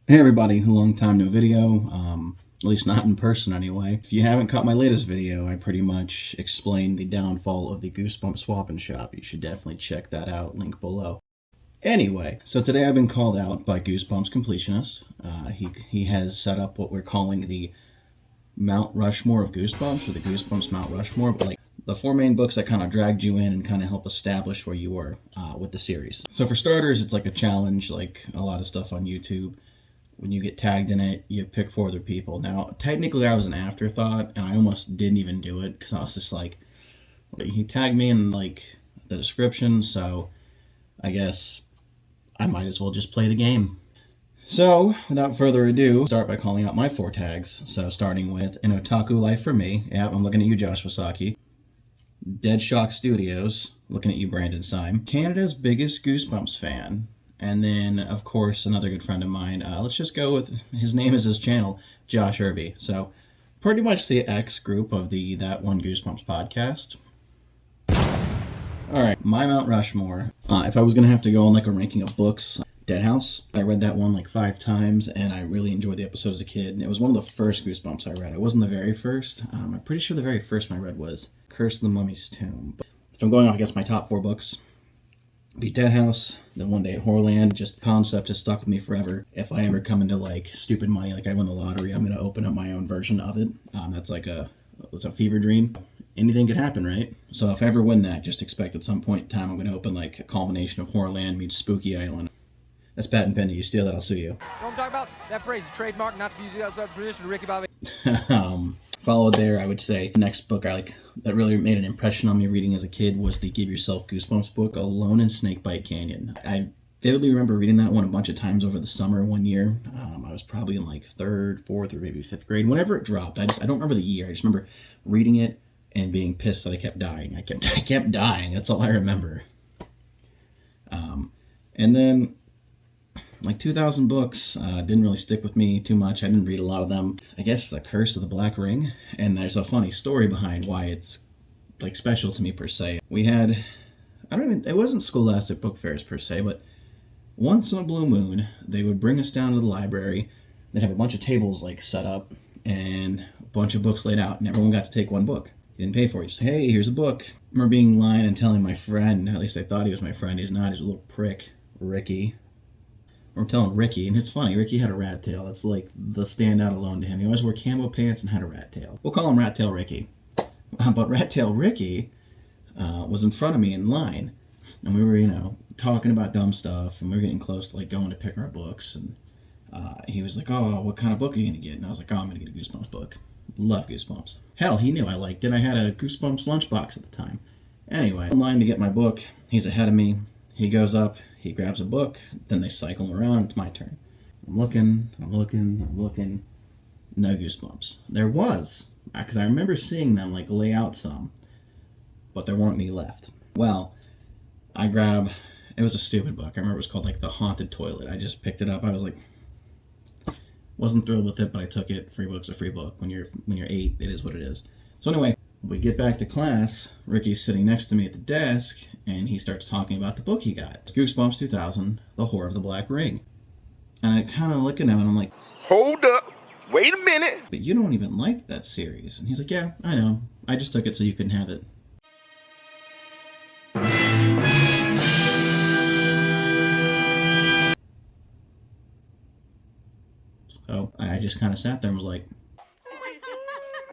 Hey everybody, long time no video, at least not in person anyway. If you haven't caught my latest video, I pretty much explained the downfall of the Goosebumps swap and shop. You should definitely check that out, link below. Anyway, so today I've been called out by Goosebumps Completionist. He has set up what we're calling the Mount Rushmore of Goosebumps, or the Goosebumps Mount Rushmore, but like the four main books that kind of dragged you in and kind of help establish where you were with the series. So for starters, it's like a challenge, like a lot of stuff on YouTube. When you get tagged in it, you pick four other people. Now, technically, I was an afterthought, and I almost didn't even do it because I was just like, he tagged me in like the description, so I guess I might as well just play the game. So, without further ado, start by calling out my four tags. So, starting with An Otaku Life for Me. Yeah, I'm looking at you, Josh Wasaki. Dead Shock Studios. Looking at you, Brandon Syme. Canada's biggest Goosebumps fan. And then, of course, another good friend of mine. Let's just go with, his name is his channel, Josh Irby. So, pretty much the X group of the That One Goosebumps podcast. Alright, my Mount Rushmore. If I was going to have to go on like a ranking of books, Dead House. I read that one like 5 times, and I really enjoyed the episode as a kid. And it was one of the first Goosebumps I read. It wasn't the very first. I'm pretty sure the very first one I read was Curse of the Mummy's Tomb. But if I'm going off, I guess, my top 4 books, be Dead House, then One Day at Horrorland. Just the concept has stuck with me forever. If I ever come into like stupid money, like I win the lottery, I'm going to open up my own version of it. That's like it's a fever dream. Anything could happen, right? So if I ever win that, just expect at some point in time I'm going to open like a culmination of Horrorland meets Spooky Island. That's patent pending. You steal that, I'll sue you. You know what I'm talking about? That phrase, trademark, not to be used outside tradition of Ricky Bobby. Followed there, I would say, the next book that really made an impression on me reading as a kid was the Give Yourself Goosebumps book, Alone in Snakebite Canyon. I vividly remember reading that one a bunch of times over the summer one year. I was probably in like 3rd, 4th, or maybe 5th grade. Whenever it dropped, I don't remember the year. I just remember reading it and being pissed that I kept dying. I kept dying. That's all I remember. And then like 2,000 books didn't really stick with me too much. I didn't read a lot of them. I guess The Curse of the Black Ring, and there's a funny story behind why it's like special to me per se. We had, it wasn't scholastic book fairs per se, but once in a blue moon, they would bring us down to the library. They'd have a bunch of tables like set up and a bunch of books laid out, and everyone got to take one book. You didn't pay for it. You just say, hey, here's a book. I remember being in line and telling my friend, at least I thought he was my friend, he's not, he's a little prick, Ricky. I'm telling Ricky, and it's funny, Ricky had a rat tail. That's like the standout alone to him. He always wore camo pants and had a rat tail. We'll call him Rat Tail Ricky. But Rat Tail Ricky was in front of me in line, and we were, talking about dumb stuff, and we were getting close to like going to pick our books, and he was like, oh, what kind of book are you going to get? And I was like, oh, I'm going to get a Goosebumps book. Love Goosebumps. Hell, he knew I liked it. I had a Goosebumps lunchbox at the time. Anyway, I'm in line to get my book. He's ahead of me. He goes up, he grabs a book, then they cycle him around, it's my turn. I'm looking, no Goosebumps. There was, because I remember seeing them like lay out some, but there weren't any left. Well, it was a stupid book. I remember it was called like The Haunted Toilet. I just picked it up, I was like, wasn't thrilled with it, but I took it. Free book's a free book. When you're 8, it is what it is. So anyway, we get back to class, Ricky's sitting next to me at the desk, and he starts talking about the book he got. It's Goosebumps 2000, The Horror of the Black Ring. And I kind of look at him and I'm like, hold up, wait a minute. But you don't even like that series. And he's like, yeah, I know. I just took it so you couldn't have it. So I just kind of sat there and was like,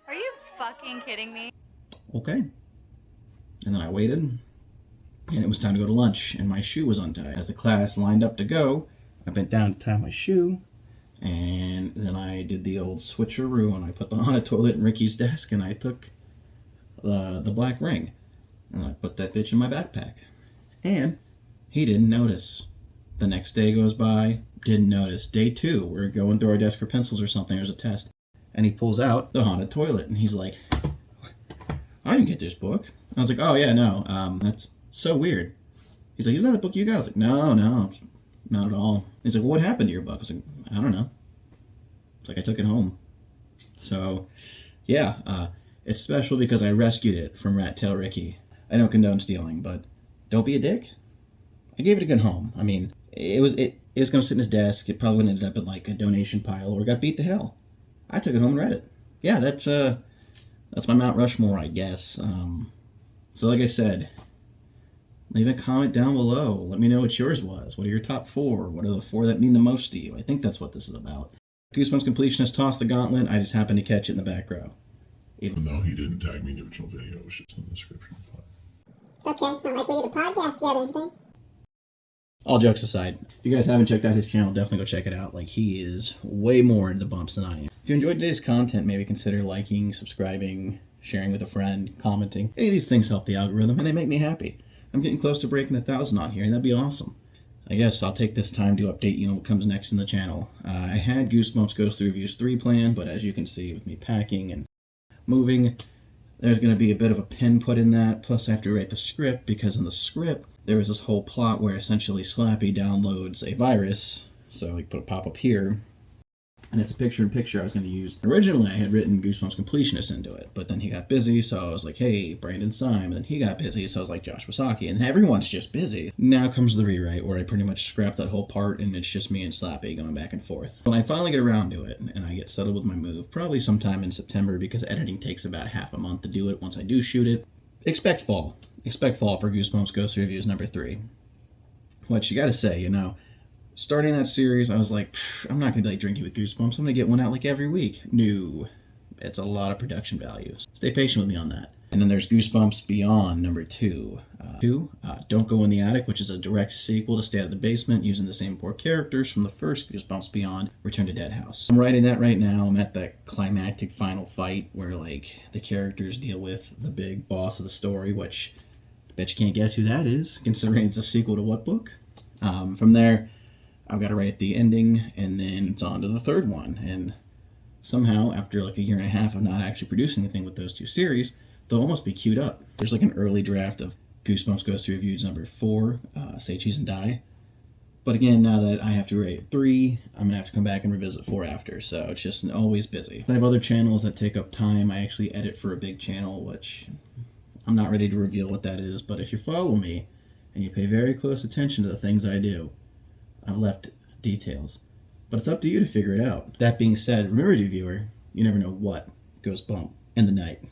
Are you fucking kidding me? okay. And then I waited, and it was time to go to lunch, and my shoe was untied. As the class lined up to go, I bent down to tie my shoe, and then I did the old switcheroo, and I put the Haunted Toilet in Ricky's desk, and I took the black ring, and I put that bitch in my backpack. And he didn't notice. The next day goes by, didn't notice. Day 2, we're going through our desk for pencils or something, there's a test, and he pulls out the Haunted Toilet, and he's like, I didn't get this book. I was like, oh yeah, no, that's so weird. He's like, isn't that the book you got? I was like, no, not at all. He's like, well, what happened to your book? I was like, I don't know. It's like, I took it home. So, yeah, it's special because I rescued it from Rat Tail Ricky. I don't condone stealing, but don't be a dick. I gave it a good home. I mean, it It was going to sit in his desk. It probably would have ended up in like a donation pile or got beat to hell. I took it home and read it. Yeah, that's my Mount Rushmore, I guess. So like I said, leave a comment down below. Let me know what yours was. What are your top 4? What are the 4 that mean the most to you? I think that's what this is about. Goosebumps Completionist tossed the gauntlet. I just happened to catch it in the back row. Even though he didn't tag me in the original video, it was just in the description. It's okay, it's not like we did a podcast together or anything. All jokes aside, if you guys haven't checked out his channel, definitely go check it out. Like, he is way more into the bumps than I am. If you enjoyed today's content, maybe consider liking, subscribing, sharing with a friend, commenting. Any of these things help the algorithm, and they make me happy. I'm getting close to breaking 1,000 on here, and that'd be awesome. I guess I'll take this time to update you on what comes next in the channel. I had Goosebumps Goes Through Reviews 3 planned, but as you can see with me packing and moving, there's going to be a bit of a pin put in that, plus I have to write the script, because in the script, there was this whole plot where essentially Slappy downloads a virus, so I put a pop-up here, and it's a picture-in-picture I was going to use. Originally, I had written Goosebumps Completionist into it, but then he got busy, so I was like, hey, Brandon Syme, and then he got busy, so I was like, Josh Wasaki, and everyone's just busy. Now comes the rewrite, where I pretty much scrapped that whole part, and it's just me and Slappy going back and forth. When I finally get around to it, and I get settled with my move, probably sometime in September, because editing takes about half a month to do it once I do shoot it, expect fall. Expect fall for Goosebumps Ghost Reviews number 3. What you gotta say, you know, starting that series, I was like, I'm not gonna be like drinking with Goosebumps. I'm gonna get one out like every week. No, it's a lot of production values. Stay patient with me on that. And then there's Goosebumps Beyond number 2. Don't Go in the Attic, which is a direct sequel to Stay Out of the Basement, using the same 4 characters from the first Goosebumps Beyond, Return to Dead House. I'm writing that right now. I'm at that climactic final fight where like the characters deal with the big boss of the story, which I bet you can't guess who that is, considering it's a sequel to what book? From there, I've got to write the ending, and then it's on to the 3rd one. And somehow, after like a year and a half of not actually producing anything with those 2 series, they'll almost be queued up. There's like an early draft of Goosebumps Goes Through Reviews number 4, Say Cheese and Die. But again, now that I have to write 3, I'm going to have to come back and revisit 4 after, so it's just always busy. I have other channels that take up time. I actually edit for a big channel, which I'm not ready to reveal what that is, but if you follow me and you pay very close attention to the things I do, I've left details. But it's up to you to figure it out. That being said, remember, viewer, you never know what goes bump in the night.